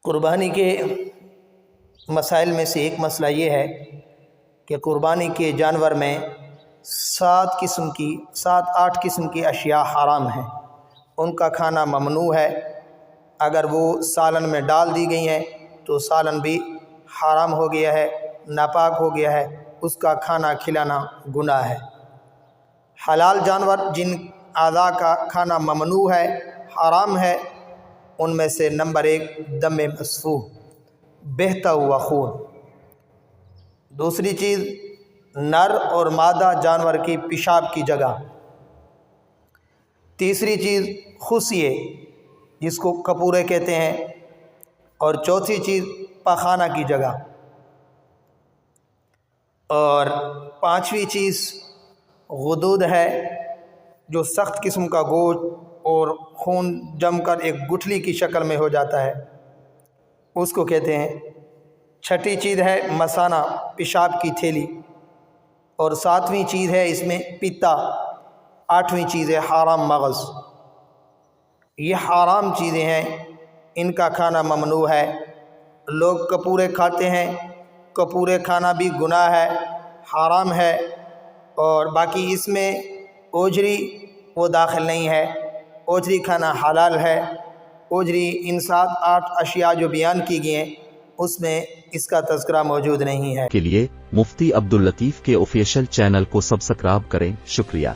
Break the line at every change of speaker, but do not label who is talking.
قربانی کے مسائل میں سے ایک مسئلہ یہ ہے کہ قربانی کے جانور میں 7-8 قسم کی اشیاء حرام ہیں، ان کا کھانا ممنوع ہے۔ اگر وہ سالن میں ڈال دی گئی ہیں تو سالن بھی حرام ہو گیا ہے، ناپاک ہو گیا ہے، اس کا کھانا کھلانا گناہ ہے۔ حلال جانور جن اعضاء کا کھانا ممنوع ہے، حرام ہے، ان میں سے نمبر 1 دم مسفوح، بہتا ہوا خون۔ دوسری چیز نر اور مادہ جانور کی پیشاب کی جگہ۔ تیسری چیز خصیے جس کو کپورے کہتے ہیں، اور چوتھی چیز پاخانہ کی جگہ، اور پانچویں چیز غدود ہے جو سخت قسم کا گوشت اور خون جم کر ایک گٹھلی کی شکل میں ہو جاتا ہے، اس کو کہتے ہیں۔ چھٹی چیز ہے مثانہ، پیشاب کی تھیلی، اور 7ویں چیز ہے اس میں پیتا، 8ویں چیز ہے حرام مغز۔ یہ حرام چیزیں ہیں، ان کا کھانا ممنوع ہے۔ لوگ کپورے کھاتے ہیں، کپورے کھانا بھی گناہ ہے، حرام ہے، اور باقی اس میں اوجری وہ داخل نہیں ہے۔ اوجری کھانا حلال ہے۔ اوجری ان 7-8 اشیاء جو بیان کی گئی ہیں اس میں اس کا تذکرہ موجود نہیں ہے۔
کے لیے مفتی عبداللطیف کے آفیشل چینل کو سبسکرائب کریں۔ شکریہ۔